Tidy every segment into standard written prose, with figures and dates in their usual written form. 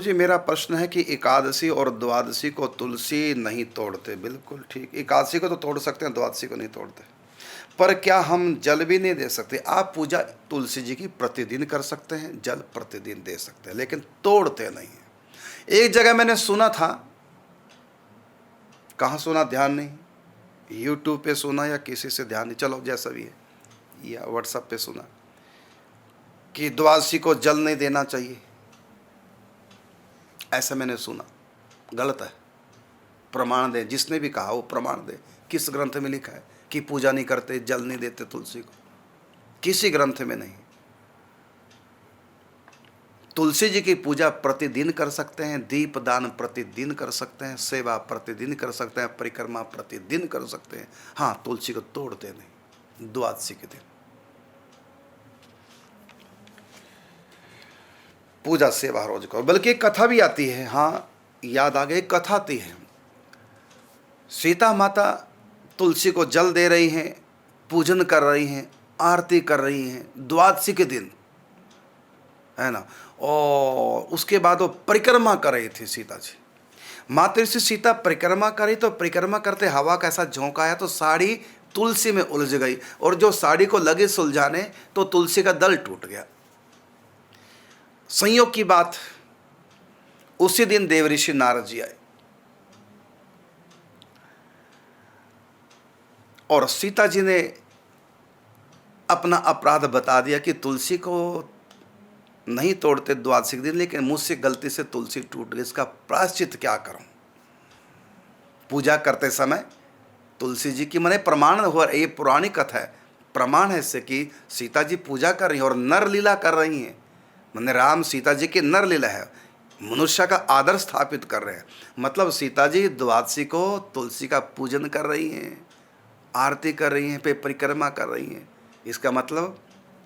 जी मेरा प्रश्न है कि एकादशी और द्वादशी को तुलसी नहीं तोड़ते, बिल्कुल ठीक। एकादशी को तो तोड़ सकते हैं, द्वादशी को नहीं तोड़ते। पर क्या हम जल भी नहीं दे सकते? आप पूजा तुलसी जी की प्रतिदिन कर सकते हैं, जल प्रतिदिन दे सकते हैं, लेकिन तोड़ते नहीं हैं। एक जगह मैंने सुना था, कहाँ सुना ध्यान नहीं, यूट्यूब पे सुना या किसी से ध्यान नहीं, चलो जैसा भी है, या व्हाट्सएप पे सुना कि द्वादशी को जल नहीं देना चाहिए, ऐसा मैंने सुना। गलत है। प्रमाण दे, जिसने भी कहा वो प्रमाण दे। किस ग्रंथ में लिखा है कि पूजा नहीं करते, जल नहीं देते तुलसी को? किसी ग्रंथ में नहीं। तुलसी जी की पूजा प्रतिदिन कर सकते हैं, दीप दान प्रतिदिन कर सकते हैं, सेवा प्रतिदिन कर सकते हैं, परिक्रमा प्रतिदिन कर सकते हैं। हाँ, तुलसी को तोड़ते नहीं द्वादशी के दिन। पूजा सेवा रोज करो। बल्कि एक कथा भी आती है, हाँ याद आ गई, कथा आती है। सीता माता तुलसी को जल दे रही हैं, पूजन कर रही हैं, आरती कर रही हैं द्वादशी के दिन, है ना। और उसके बाद वो परिक्रमा कर रही थी सीता जी। माता ऋषि सीता परिक्रमा करी तो परिक्रमा करते हवा का ऐसा झोंका आया तो साड़ी तुलसी में उलझ गई, और जो साड़ी को लगे सुलझाने तो तुलसी का दल टूट गया। संयोग की बात, उसी दिन देवऋषि नारद जी आए और सीता जी ने अपना अपराध बता दिया कि तुलसी को नहीं तोड़ते द्वादशी के दिन, लेकिन मुझसे गलती से तुलसी टूट गई, इसका प्रायश्चित क्या करूं? पूजा करते समय तुलसी जी की मने प्रमाण हो, ये पुरानी कथा है, प्रमाण है इससे कि सीता जी पूजा कर रही हैं और नर लीला कर रही हैं। मैंने राम सीता जी की नर लीला है, मनुष्य का आदर स्थापित कर रहे हैं। मतलब सीता जी द्वादशी को तुलसी का पूजन कर रही हैं, आरती कर रही हैं, पे परिक्रमा कर रही हैं। इसका मतलब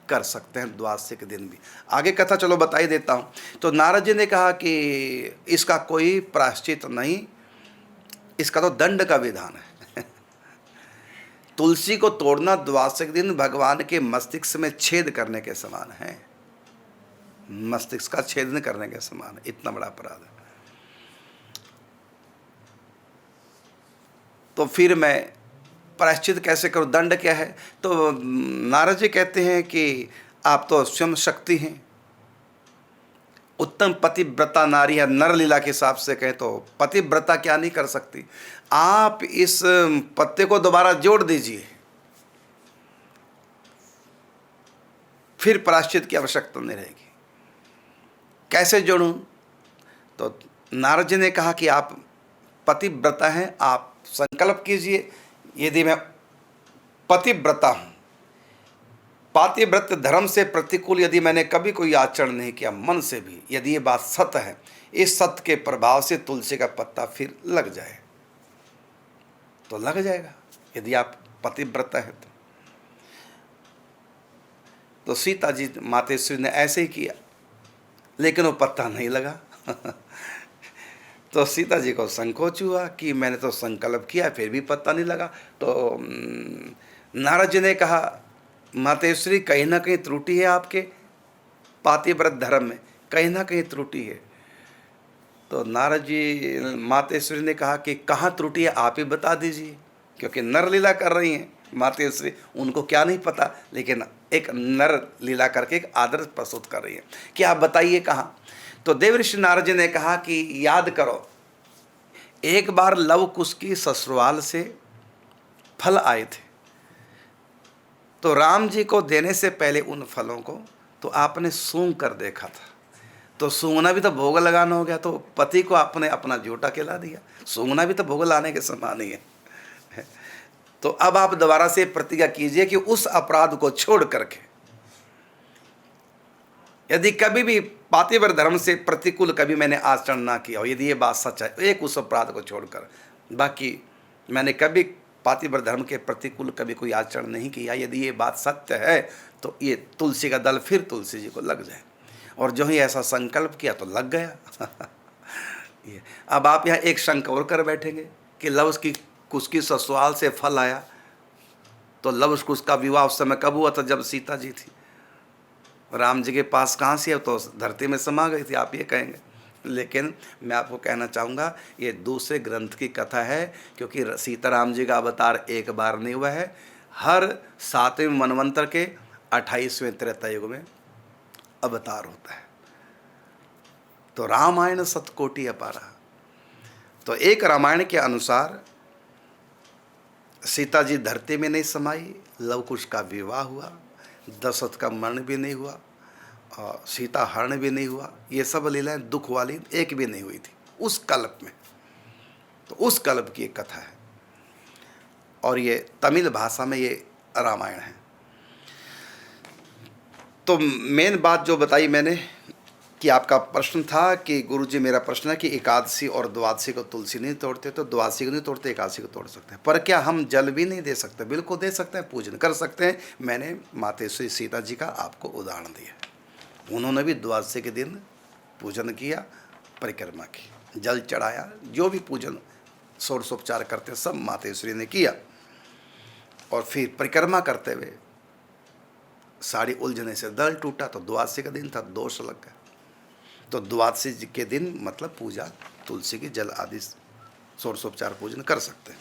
कर सकते हैं द्वादशी के दिन भी। आगे कथा चलो बता ही देता हूँ। तो नारद जी ने कहा कि इसका कोई प्रायश्चित नहीं, इसका तो दंड का विधान है। तुलसी को तोड़ना द्वादशी के दिन भगवान के मस्तिष्क में छेद करने के समान है, मस्तिष्क का छेदन करने के समान है। इतना बड़ा अपराध है। तो फिर मैं प्रायश्चित कैसे करूं, दंड क्या है? तो नारद जी कहते हैं कि आप तो स्वयं शक्ति हैं, उत्तम पतिव्रता नारी है। नर लीला के हिसाब से कहें तो पतिव्रता क्या नहीं कर सकती? आप इस पत्ते को दोबारा जोड़ दीजिए, फिर प्रायश्चित की आवश्यकता नहीं रहेगी। कैसे जोड़ूं? तो नारद जी ने कहा कि आप पतिव्रता हैं, आप संकल्प कीजिए, यदि मैं पतिव्रता हूं, पातिव्रत धर्म से प्रतिकूल यदि मैंने कभी कोई आचरण नहीं किया मन से भी, यदि ये बात सत्य है, इस सत्य के प्रभाव से तुलसी का पत्ता फिर लग जाए तो लग जाएगा, यदि आप पतिव्रत है तो सीता जी मातेश्वरी ने ऐसे ही किया, लेकिन वो पत्ता नहीं लगा। तो सीता जी को संकोच हुआ कि मैंने तो संकल्प किया फिर भी पत्ता नहीं लगा। तो नारद जी ने कहा, मातेश्वरी कहीं ना कहीं त्रुटि है आपके पातिव्रत धर्म में, कहीं ना कहीं त्रुटि है। तो नारद जी मातेश्वरी ने कहा कि कहाँ त्रुटि है आप ही बता दीजिए, क्योंकि नर लीला कर रही हैं मातेश्वरी, उनको क्या नहीं पता, लेकिन एक नर लीला करके एक आदर्श प्रस्तुत कर रही है कि आप बताइए कहाँ। तो देवऋषि नारद जी ने कहा कि याद करो, एक बार लव कुश की ससुराल से फल आए थे, तो राम जी को देने से पहले उन फलों को तो आपने सूंघ कर देखा था। तो सूंघना भी तो भोग लगाना हो गया, तो पति को आपने अपना जूठा खिला दिया, सूंघना भी तो भोग लाने के समान ही है। तो अब आप दोबारा से प्रतिज्ञा कीजिए कि उस अपराध को छोड़ करके, यदि कभी भी पातिव्रत धर्म से प्रतिकूल कभी मैंने आचरण ना किया हो, यदि ये बात सच है, एक उस अपराध को छोड़कर, बाकी मैंने कभी पातिव्रत धर्म के प्रतिकूल कभी कोई आचरण नहीं किया, यदि ये बात सत्य है तो ये तुलसी का दल फिर तुलसी जी को लग जाए। और जो ही ऐसा संकल्प किया तो लग गया। ये अब आप यहाँ एक शंका और कर बैठेंगे कि लव कुश की ससुराल से फल आया, तो लव कुश का विवाह उस समय कब हुआ था? जब सीता जी थी। राम जी के पास कहाँ से है? तो धरती में समा गई थी, आप ये कहेंगे। लेकिन मैं आपको कहना चाहूँगा ये दूसरे ग्रंथ की कथा है, क्योंकि सीताराम जी का अवतार एक बार नहीं हुआ है, हर 7वें मनवंतर के 28वें त्रेता युग में अवतार होता है। तो रामायण सतकोटि अपारा। तो एक रामायण के अनुसार सीता जी धरती में नहीं समाई, लव कुश का विवाह हुआ, दशरथ का मरण भी नहीं हुआ और सीता हरण भी नहीं हुआ। ये सब लीलाएं दुख वाली एक भी नहीं हुई थी उस कल्प में। तो उस कल्प की एक कथा है और ये तमिल भाषा में ये रामायण है। तो मेन बात जो बताई मैंने कि आपका प्रश्न था कि गुरुजी, मेरा प्रश्न है कि एकादशी और द्वादशी को तुलसी नहीं तोड़ते, तो द्वादशी को नहीं तोड़ते, एकादशी को तोड़ सकते हैं। पर क्या हम जल भी नहीं दे सकते? बिल्कुल दे सकते हैं, पूजन कर सकते हैं। मैंने मातेश्वरी सीता जी का आपको उदाहरण दिया, उन्होंने भी द्वादशी के दिन पूजन किया, परिक्रमा की, जल चढ़ाया, जो भी पूजन षोडशोपचार करते सब मातेश्वरी ने किया। और फिर परिक्रमा करते हुए साड़ी उलझने से दल टूटा, तो द्वादशी का दिन था, दोष लग गया। तो द्वादशी के दिन मतलब पूजा तुलसी की जल आदि षोडशोपचार पूजन कर सकते हैं।